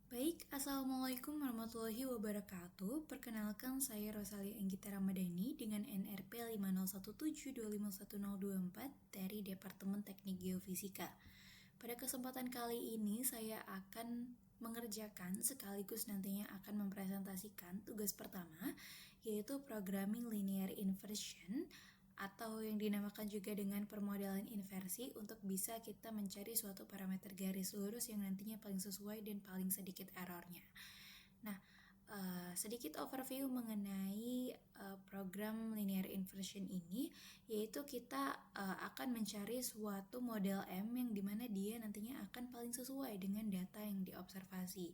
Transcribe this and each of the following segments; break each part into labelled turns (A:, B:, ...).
A: Baik, Assalamualaikum warahmatullahi wabarakatuh. Perkenalkan, saya Rosalia Anggita Ramadhani dengan NRP 5017251024 dari Departemen Teknik Geofisika. Pada kesempatan kali ini, saya akan mengerjakan sekaligus nantinya akan mempresentasikan tugas pertama, yaitu Programming Linear Inversion atau yang dinamakan juga dengan permodalan inversi untuk bisa kita mencari suatu parameter garis lurus yang nantinya paling sesuai dan paling sedikit errornya. Nah, sedikit overview mengenai program linear inversion ini, yaitu kita akan mencari suatu model M yang dimana dia nantinya akan paling sesuai dengan data yang diobservasi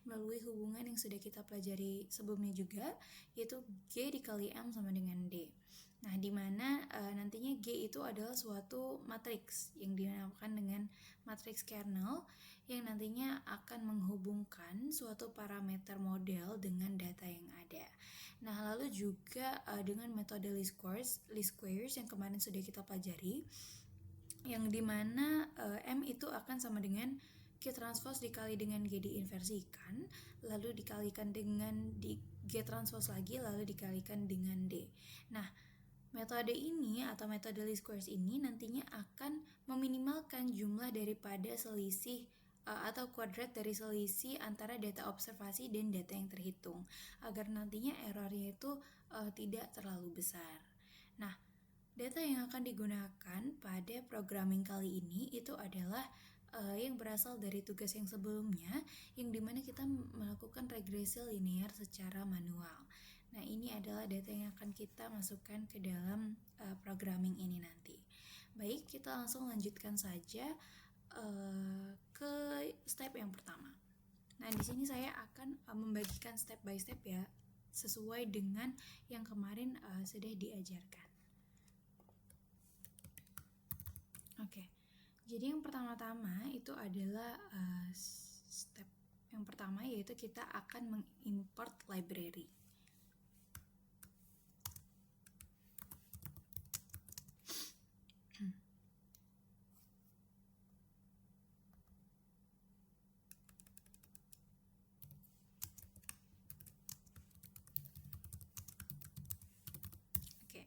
A: melalui hubungan yang sudah kita pelajari sebelumnya juga, yaitu G dikali M sama dengan D. Nah, dimana nantinya G itu adalah suatu matriks yang dinamakan dengan matriks kernel yang nantinya akan menghubungkan suatu parameter model dengan data yang ada. Nah, lalu juga dengan metode least squares yang kemarin sudah kita pelajari, yang dimana M itu akan sama dengan G transpose dikali dengan G diinversikan, lalu dikalikan dengan G transpose lagi, lalu dikalikan dengan D. Nah, metode ini atau metode least squares ini nantinya akan meminimalkan jumlah daripada selisih atau kuadrat dari selisih antara data observasi dan data yang terhitung agar nantinya errornya itu tidak terlalu besar. Nah, data yang akan digunakan pada programming kali ini itu adalah yang berasal dari tugas yang sebelumnya, yang dimana kita melakukan regresi linear secara manual. Nah, ini adalah data yang akan kita masukkan ke dalam programming ini nanti. Baik, kita langsung lanjutkan saja ke step yang pertama. Nah, di sini saya akan membagikan step by step ya, sesuai dengan yang kemarin sudah diajarkan. Oke, jadi yang pertama-tama itu adalah step yang pertama, yaitu kita akan mengimport library. Oke,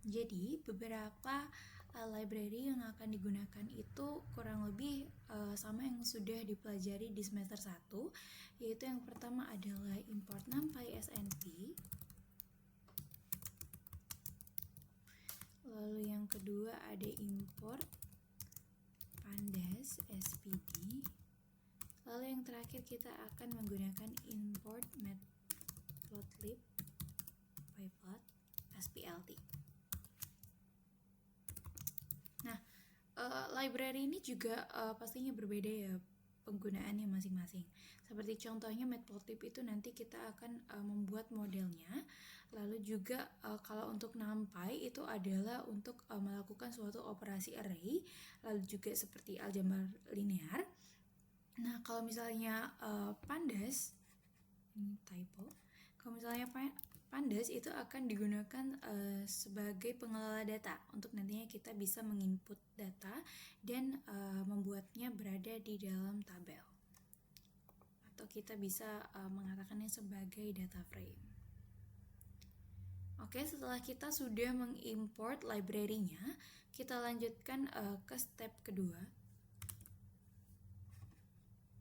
A: jadi beberapa library yang akan digunakan itu kurang lebih sama yang sudah dipelajari di semester 1, yaitu yang pertama adalah import numpy snp, lalu yang kedua ada import pandas spd, lalu yang terakhir kita akan menggunakan import matplotlib pyplot splt. Nah, library ini juga pastinya berbeda ya penggunaannya masing-masing. Seperti contohnya matplotlib itu nanti kita akan membuat modelnya. Lalu juga kalau untuk numpy itu adalah untuk melakukan suatu operasi array. Lalu juga seperti aljabar linear. Nah, kalau misalnya pandas, ini typo. Kalau misalnya pandas itu akan digunakan sebagai pengelola data untuk nantinya kita bisa menginput data dan membuatnya berada di dalam tabel, atau kita bisa mengatakannya sebagai data frame. Oke, setelah kita sudah mengimport library-nya, kita lanjutkan ke step kedua.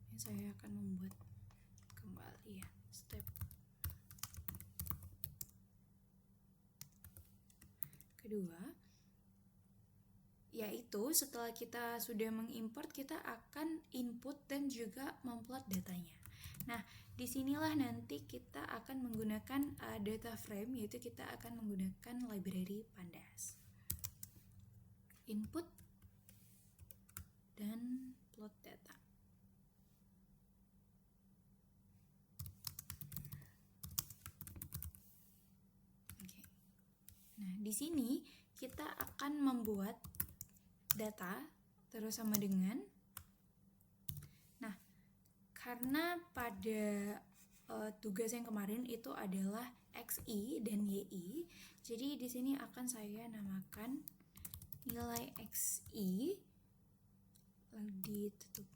A: Ini saya akan membuat kembali ya step kedua, yaitu setelah kita sudah mengimport, kita akan input dan juga memplot datanya. Nah, disinilah nanti kita akan menggunakan data frame, yaitu kita akan menggunakan library pandas. Input dan plot data. Oke. Nah, di sini kita akan membuat data terus sama dengan, nah karena pada tugas yang kemarin itu adalah XI dan YI, Jadi di sini akan saya namakan nilai XI lalu ditutup.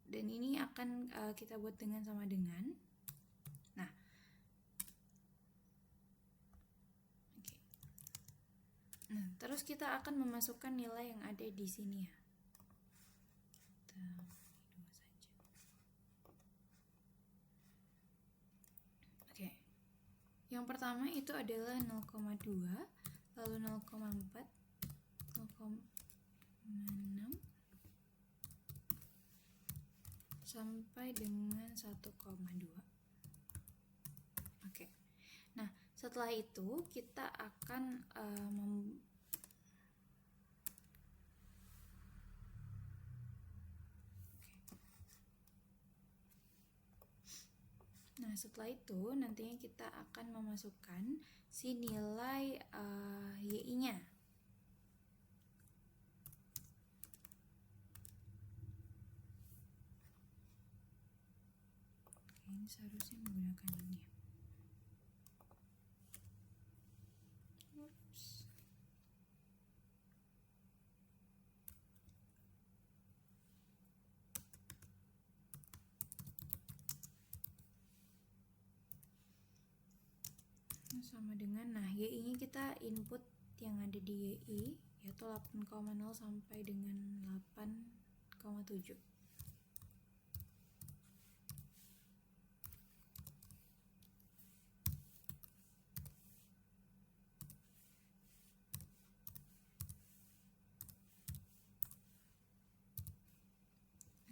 A: Dan ini akan kita buat dengan sama dengan. Nah, oke. Nah, terus kita akan memasukkan nilai yang ada di sini ya. Oke. Yang pertama itu adalah 0,2, lalu 0,4, 0,6 sampai dengan 1,2. Oke. Nah, setelah itu kita akan Nah, setelah itu nantinya kita akan memasukkan si nilai YI-nya. Oke, ini seharusnya menggunakan ini. Oops. Sama dengan, nah YI-nya kita input yang ada di YI yaitu 8,0 sampai dengan 8,7.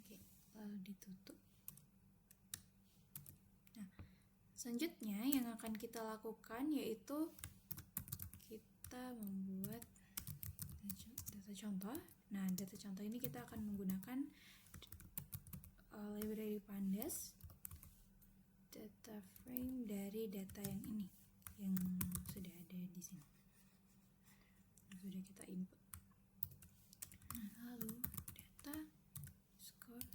A: Oke, lalu ditutup. Nah, selanjutnya yang akan kita lakukan yaitu kita membuat data contoh. Nah, data contoh ini kita akan menggunakan library pandas data frame dari data yang ini yang sudah ada di sini, yang sudah kita input. Nah, lalu data score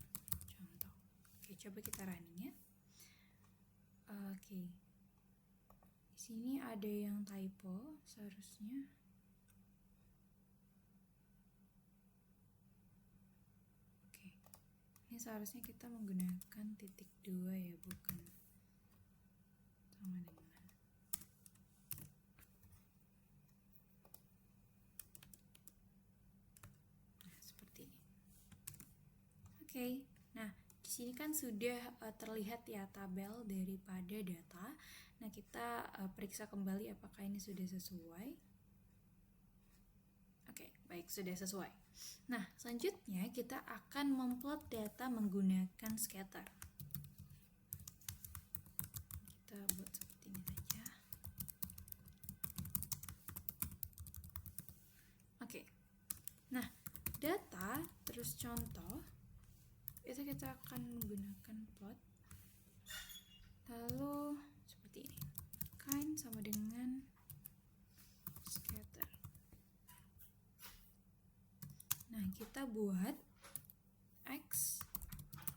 A: contoh. Oke, coba kita running ya. Oke, di sini ada yang typo seharusnya. Oke, ini seharusnya kita menggunakan titik 2 ya, bukan sama dengan. Nah, seperti ini. Oke, nah di sini kan sudah terlihat ya tabel daripada data. Nah, kita periksa kembali apakah ini sudah sesuai. Oke, baik, sudah sesuai. Nah, selanjutnya kita akan memplot data menggunakan scatter. Kita buat seperti ini saja. Oke, nah data terus contoh itu kita akan menggunakan plot, lalu seperti ini, kind sama dengan scatter. Nah, kita buat X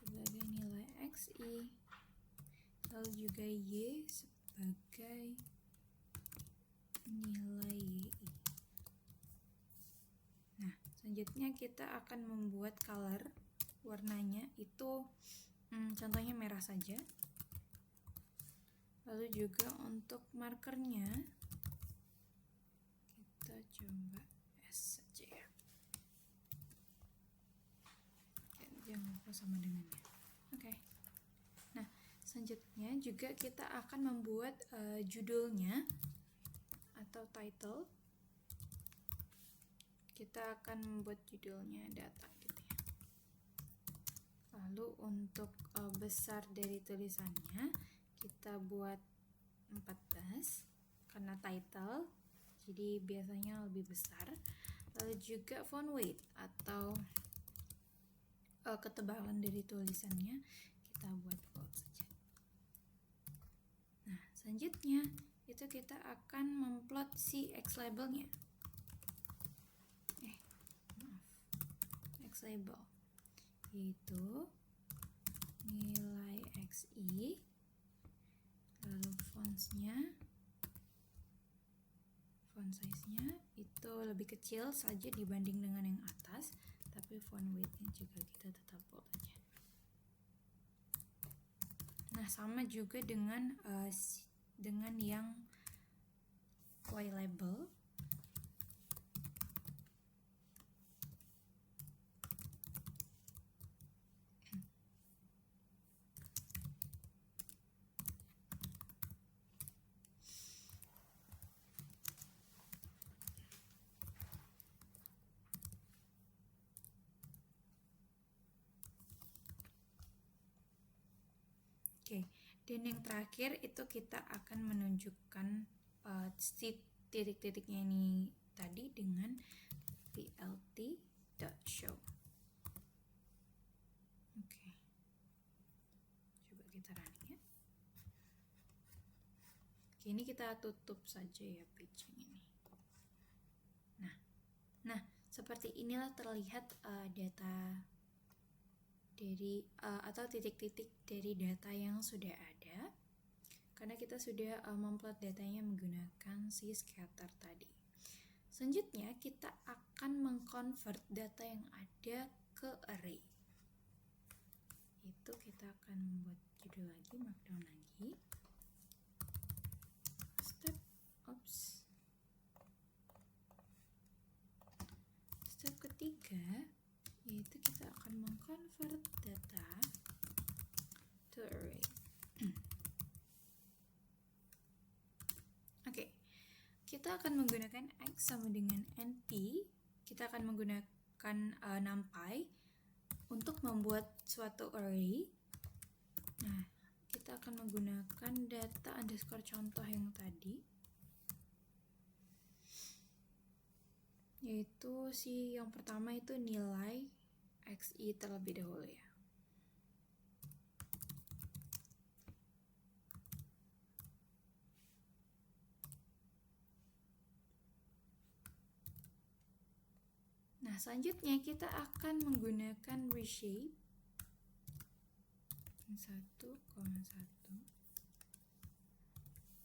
A: sebagai nilai XI, lalu juga Y sebagai nilai YI. Nah, selanjutnya kita akan membuat color, warnanya itu contohnya merah saja. Lalu juga untuk markernya kita coba S saja ya. Oke, jangan lupa sama dengannya. Oke. Nah, selanjutnya juga kita akan membuat judulnya atau title. Kita akan membuat judulnya data gitu ya. Lalu untuk besar dari tulisannya kita buat 14 karena title, jadi biasanya lebih besar. Lalu juga font weight atau ketebalan dari tulisannya kita buat bold saja. Nah, selanjutnya itu kita akan memplot si X labelnya. X label yaitu nilai XI, lalu fontsnya size-nya itu lebih kecil saja dibanding dengan yang atas, tapi font weight-nya juga kita tetap bold aja. Nah, sama juga dengan yang Y label. Oke, dan yang terakhir itu kita akan menunjukkan si titik-titiknya ini tadi dengan plt.show. Oke, coba kita running ya. Oke, ini kita tutup saja ya page yang ini. Nah, seperti inilah terlihat data dari atau titik-titik dari data yang sudah ada, karena kita sudah memplot datanya menggunakan si scatter tadi. Selanjutnya kita akan mengconvert data yang ada ke array. Itu kita akan membuat judul lagi, markdown lagi. Step ketiga yaitu kita akan mengconvert data to array. Oke, kita akan menggunakan x sama dengan np. Kita akan menggunakan numpy untuk membuat suatu array. Nah, kita akan menggunakan data underscore contoh yang tadi, yaitu si yang pertama itu nilai xi terlebih dahulu ya. Nah, selanjutnya kita akan menggunakan reshape 1,1.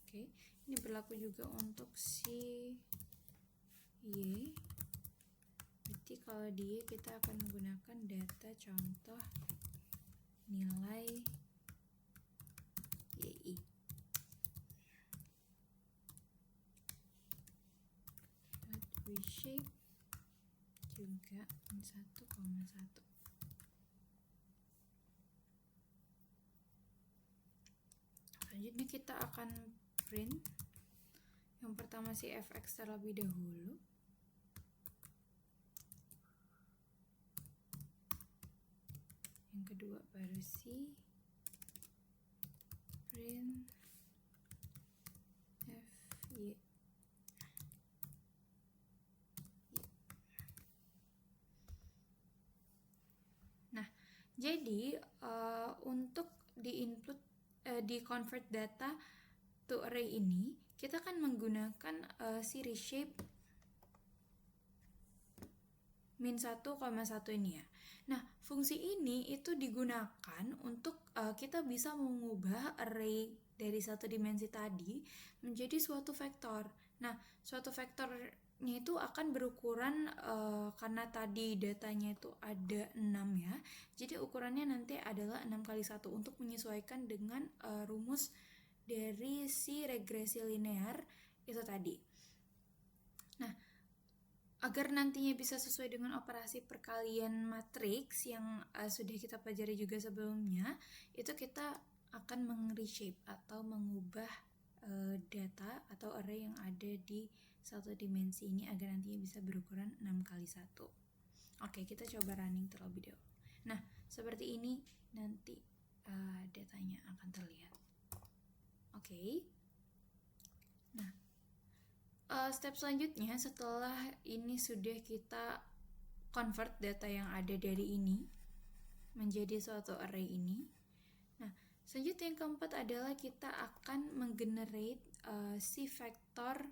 A: Oke, ini berlaku juga untuk si y. Berarti kalau di y kita akan menggunakan data contoh nilai yi. Reshape juga 1,1. Selanjutnya kita akan print yang pertama si fx terlebih dahulu. Yang kedua baru si print fy. Nah, jadi untuk di convert data to array ini kita akan menggunakan si reshape min 1,1 ini ya. Nah, fungsi ini itu digunakan untuk kita bisa mengubah array dari satu dimensi tadi menjadi suatu vektor. Nah, suatu vektornya itu akan berukuran karena tadi datanya itu ada 6 ya. Jadi ukurannya nanti adalah 6 kali 1 untuk menyesuaikan dengan rumus dari si regresi linear itu tadi. Nah, agar nantinya bisa sesuai dengan operasi perkalian matriks yang sudah kita pelajari juga sebelumnya, itu kita akan meng-reshape atau mengubah data atau array yang ada di satu dimensi ini agar nantinya bisa berukuran 6 kali 1. Oke, kita coba running terlebih dahulu. Nah, seperti ini nanti datanya akan terlihat. Oke. Nah, step selanjutnya setelah ini sudah kita convert data yang ada dari ini menjadi suatu array ini. Nah, selanjutnya yang keempat adalah kita akan menggenerate si vektor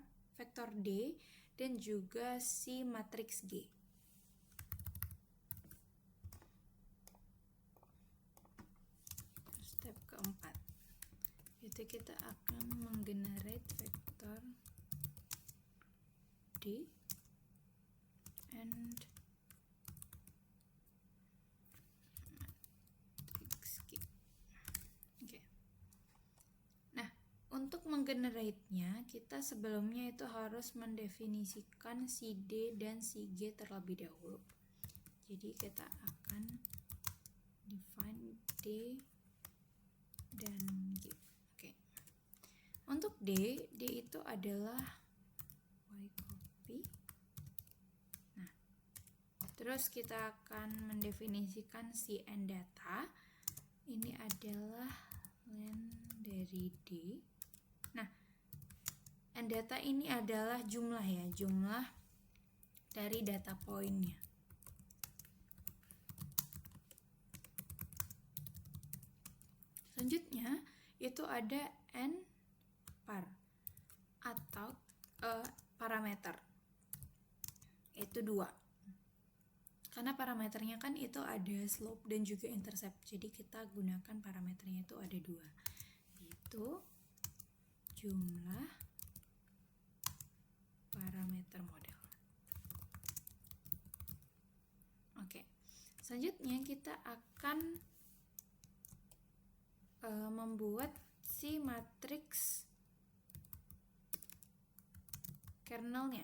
A: D dan juga si matriks G. Step keempat, itu kita akan menggenerate vektor D and matrix G. Oke. Nah, untuk menggenerate-nya kita sebelumnya itu harus mendefinisikan si D dan si G terlebih dahulu. Jadi kita akan define D dan G. Oke. Untuk D itu adalah Y copy. Nah, terus kita akan mendefinisikan si N data. Ini adalah len dari D. Nah, N data ini adalah jumlah ya, jumlah dari data poinnya. Selanjutnya itu ada N par atau parameter, itu 2. Karena parameternya kan itu ada slope dan juga intercept, jadi kita gunakan parameternya itu ada 2, yaitu jumlah parameter model. Oke, selanjutnya kita akan membuat si matriks kernelnya.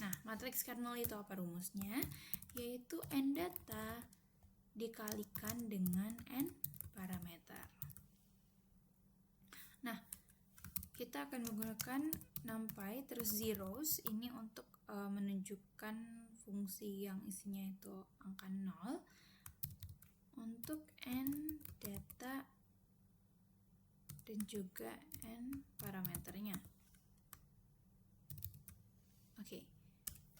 A: Nah, matriks kernel itu apa rumusnya? Yaitu N data dikalikan dengan N parameter. Nah, kita akan menggunakan numpy terus zeros ini untuk menunjukkan fungsi yang isinya itu angka 0 untuk N data dan juga N parameternya. Oke.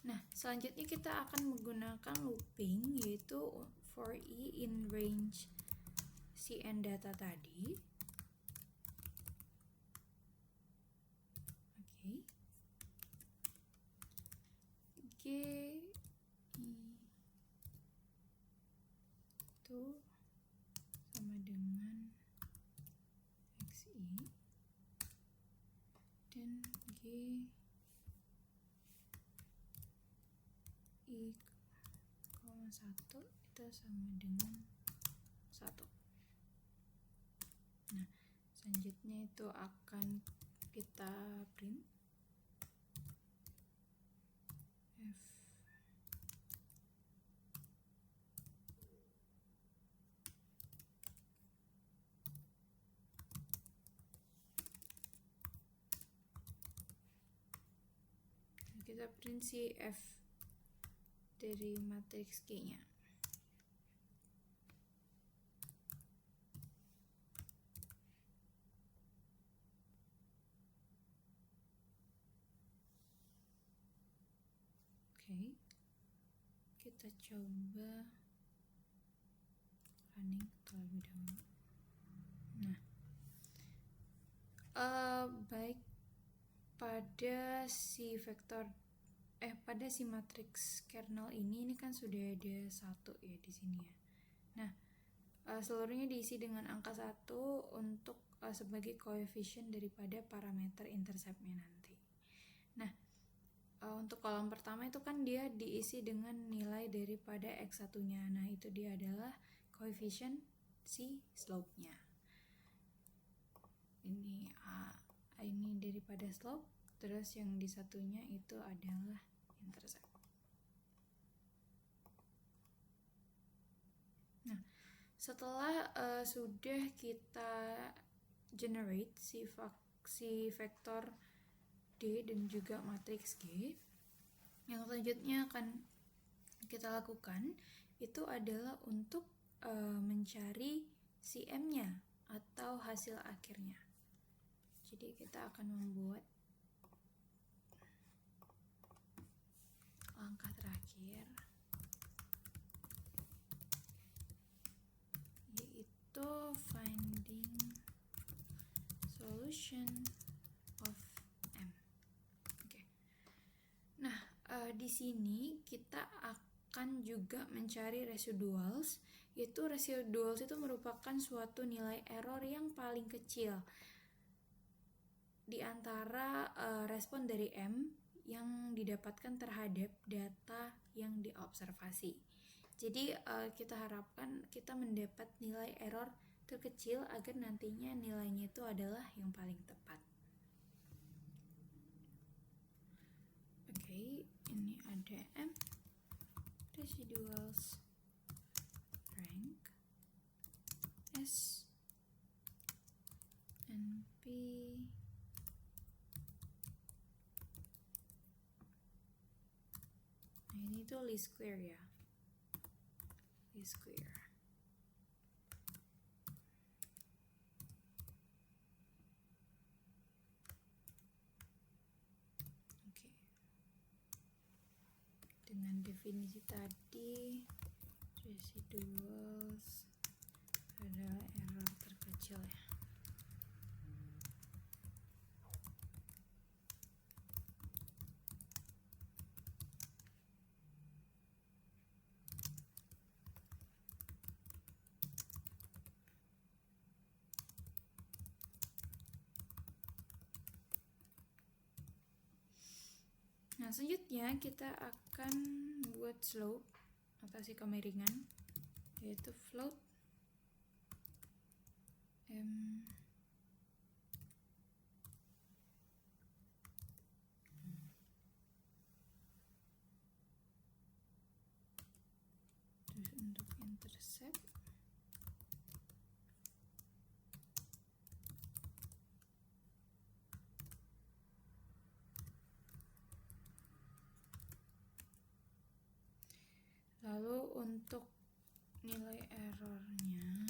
A: Nah, selanjutnya kita akan menggunakan looping, yaitu for i in range si N data tadi. Oke. G itu sama dengan XI dan G I, 1 itu sama dengan 1. Nah, selanjutnya itu akan kita print F kita print si F dari matriks G-nya. Oke. Kita coba running terlebih dahulu. Nah, baik pada si vektor pada si matriks kernel ini kan sudah ada 1 ya di sini ya. Nah, seluruhnya diisi dengan angka 1 untuk sebagai koefisien daripada parameter interceptnya nanti. Nah, untuk kolom pertama itu kan dia diisi dengan nilai daripada X1-nya. Nah, itu dia adalah koefisien si slope-nya. Ini daripada slope, terus yang di satunya itu adalah intercept. Nah, setelah sudah kita generate si vektor D dan juga matriks G, yang selanjutnya akan kita lakukan itu adalah untuk mencari si M-nya atau hasil akhirnya. Jadi kita akan membuat langkah terakhir, yaitu finding solution of M. Oke. Nah, di sini kita akan juga mencari residuals, yaitu residuals itu merupakan suatu nilai error yang paling kecil di antara respon dari M yang didapatkan terhadap data yang diobservasi. Jadi kita harapkan kita mendapat nilai error terkecil agar nantinya nilainya itu adalah yang paling tepat. Oke, ini ada M, residuals, rank, S, NP, nah ini tuh least square ya, least square. Oke, dengan definisi tadi residuals adalah error terkecil ya. Nah, selanjutnya kita akan buat slope atau si kemiringan, yaitu float M terus untuk intercept lalu untuk nilai errornya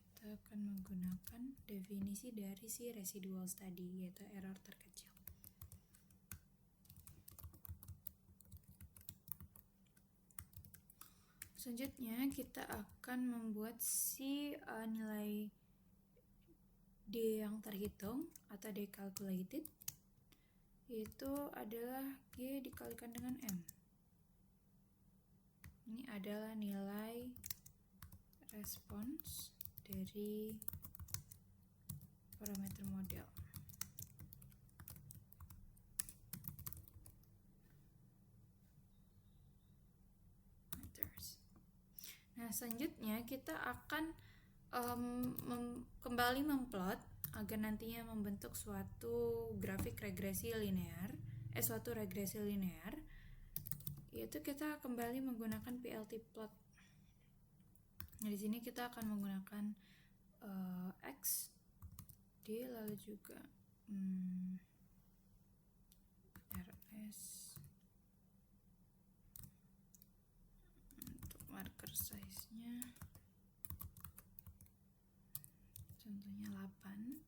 A: kita akan menggunakan definisi dari si residuals tadi, yaitu error terkecil. Selanjutnya kita akan membuat si nilai D yang terhitung atau D calculated, yaitu adalah G dikalikan dengan M. Ini adalah nilai respons dari parameter model. Nah, selanjutnya kita akan kembali memplot agar nantinya membentuk suatu grafik regresi linear, suatu regresi linear, yaitu kita kembali menggunakan PLT plot. Nah, di sini kita akan menggunakan X, D, lalu juga RS untuk marker size-nya contohnya 8.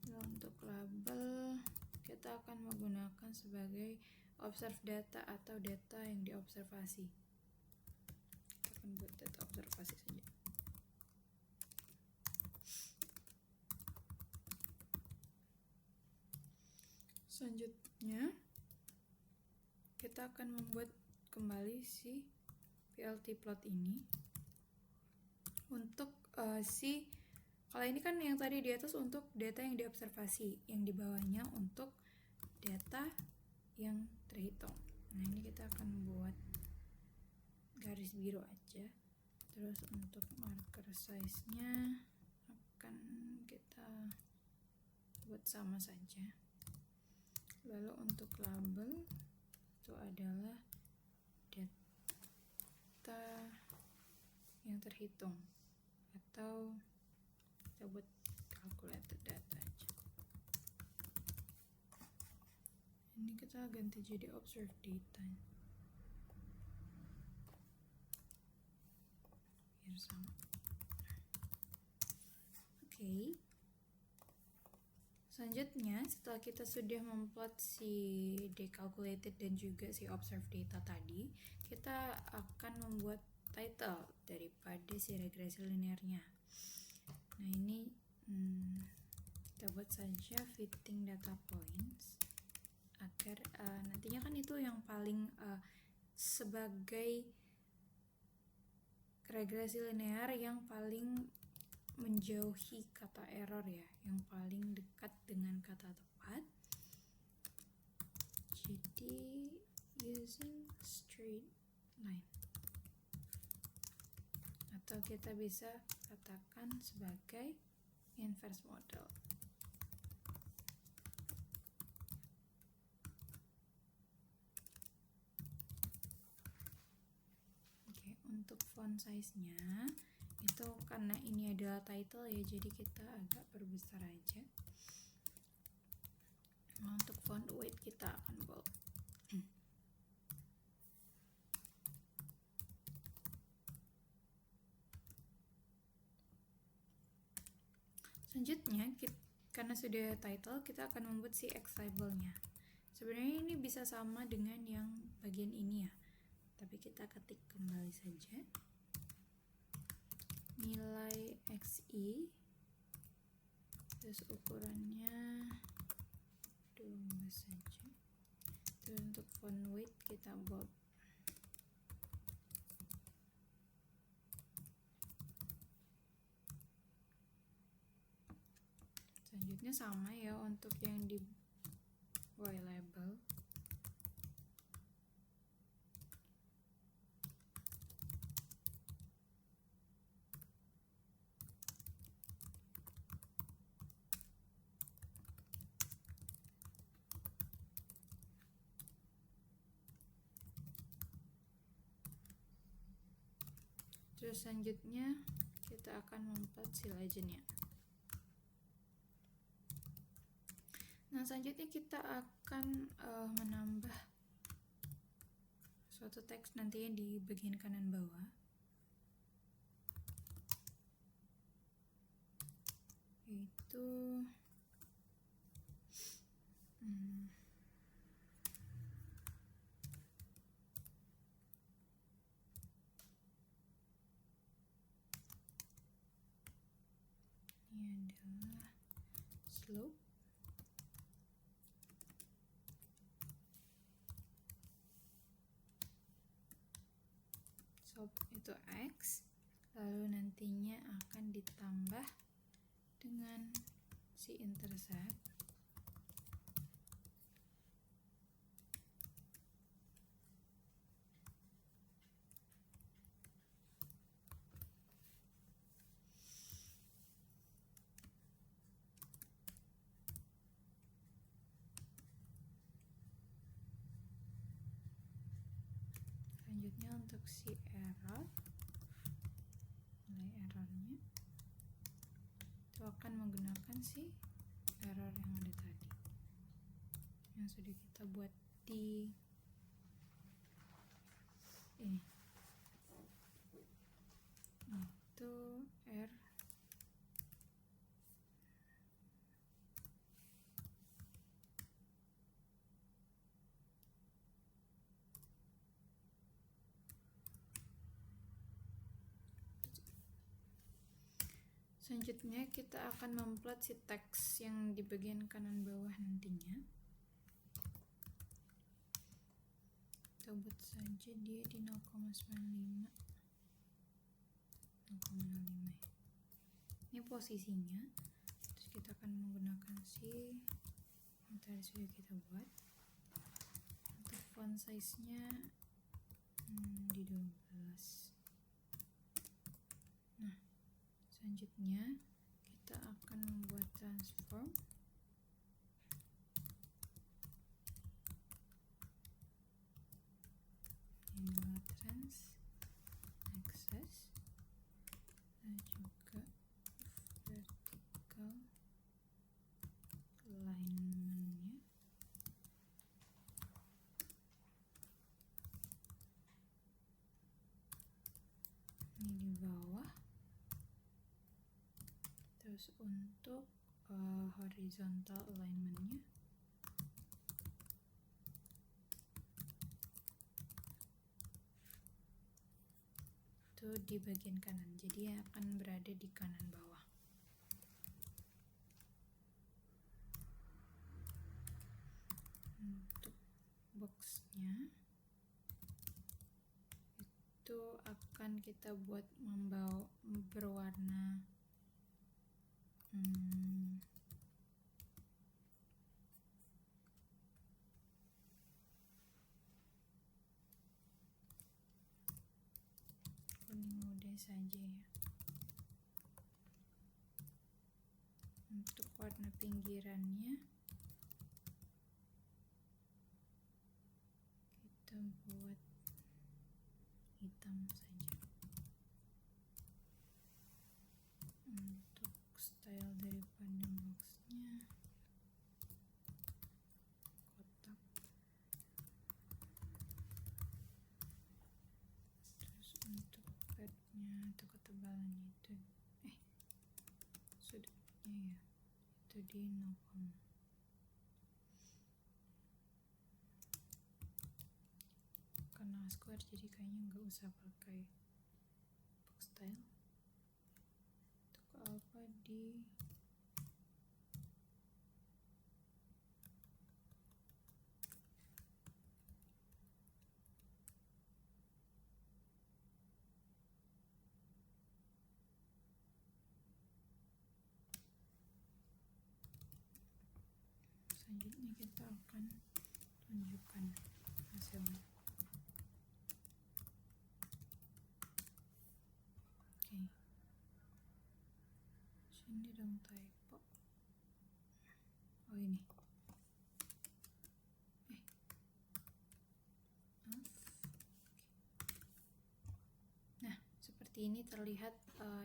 A: Lalu untuk label kita akan menggunakan sebagai observe data atau data yang diobservasi. Kita akan buat data observasi saja. Selanjutnya kita akan membuat kembali si PLT plot ini untuk kalau ini kan yang tadi di atas untuk data yang diobservasi, yang di bawahnya untuk data yang terhitung. Nah, ini kita akan buat garis biru aja. Terus untuk marker size-nya akan kita buat sama saja. Lalu untuk label itu adalah data yang terhitung atau kita buat calculated data aja. Ini kita ganti jadi observed data biar sama. Oke. Selanjutnya setelah kita sudah memplot si decalculated dan juga si observed data tadi, kita akan membuat title daripada si regresi linearnya. Nah, ini kita buat saja fitting data points agar nantinya kan itu yang paling sebagai regresi linear yang paling menjauhi kata error ya, yang paling dekat dengan kata tepat. Jadi straight line, atau kita bisa katakan sebagai inverse model. Oke, untuk font size-nya itu karena ini adalah title ya, jadi kita agak perbesar aja. Nah, untuk font weight kita akan bold. Selanjutnya, karena sudah title, kita akan membuat si X label-nya. Sebenarnya ini bisa sama dengan yang bagian ini ya, tapi kita ketik kembali saja nilai XI, terus ukurannya 12 saja. Terus untuk font weight kita bold. Selanjutnya sama ya untuk yang di Y label. Terus selanjutnya kita akan membuat si legendnya. Nah, selanjutnya kita akan menambah suatu teks nantinya di bagian kanan bawah, yaitu ini adalah slope. Slope itu X, lalu nantinya akan ditambah dengan si intercept. Selanjutnya untuk si error, nilai errornya itu akan menggunakan si error yang ada tadi, yang sudah kita buat di ini. Itu R Selanjutnya kita akan memplot si teks yang di bagian kanan bawah nantinya. Kita buat saja dia di 0,95, 0,05 ya. Ini posisinya. Terus kita akan menggunakan si yang tadi sudah kita buat. Untuk font size-nya di 12. Nah, selanjutnya kita akan membuat transform ini adalah trans axis dan juga vertical alignment-nya. Ini di bawah. Terus untuk horizontal alignment-nya itu di bagian kanan, jadi akan berada di kanan bawah. Untuk box-nya itu akan kita buat berwarna ini saja ya. Untuk warna pinggirannya kita buat hitam saja. Untuk style daripada boxnya kotak. Terus untuk padnya atau ketebalannya itu sudutnya ya itu di 0, karena square jadi kayaknya nggak usah pakai box style. Untuk alpha di 1. Selanjutnya kita akan tunjukkan hasilnya. Oke. Sini dong typo. Oh ini. Nah, seperti ini terlihat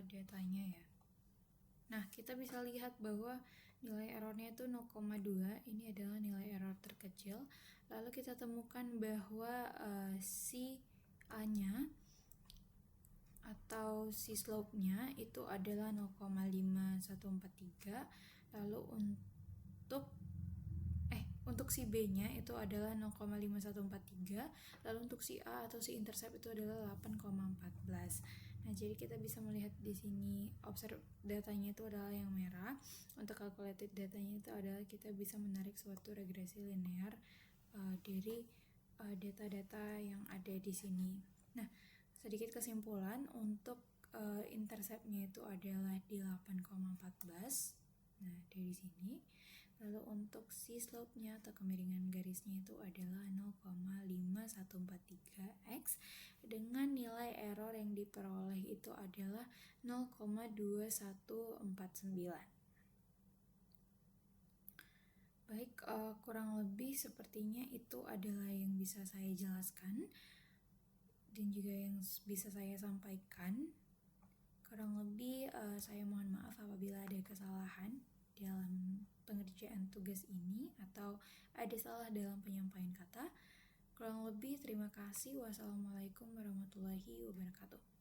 A: datanya ya. Nah, kita bisa lihat bahwa nilai errornya itu 0,2. Ini adalah nilai error terkecil. Lalu kita temukan bahwa si A-nya atau si slope-nya itu adalah 0,5143. Lalu untuk si B-nya itu adalah 0,5143. Lalu untuk si A atau si intercept itu adalah 8,14. Nah, jadi kita bisa melihat di sini observe datanya itu adalah yang merah. Untuk calculated datanya itu adalah kita bisa menarik suatu regresi linear dari data-data yang ada di sini. Nah, sedikit kesimpulan untuk interceptnya itu adalah di 8,14. Nah, dari sini. Lalu untuk si slope-nya atau kemiringan garisnya itu adalah 0,5143x dengan nilai error yang diperoleh itu adalah 0,2149. Baik, kurang lebih sepertinya itu adalah yang bisa saya jelaskan dan juga yang bisa saya sampaikan. Kurang lebih saya mohon maaf apabila ada kesalahan dalam pengerjaan tugas ini atau ada salah dalam penyampaian kata. Kurang lebih terima kasih. Wassalamualaikum warahmatullahi wabarakatuh.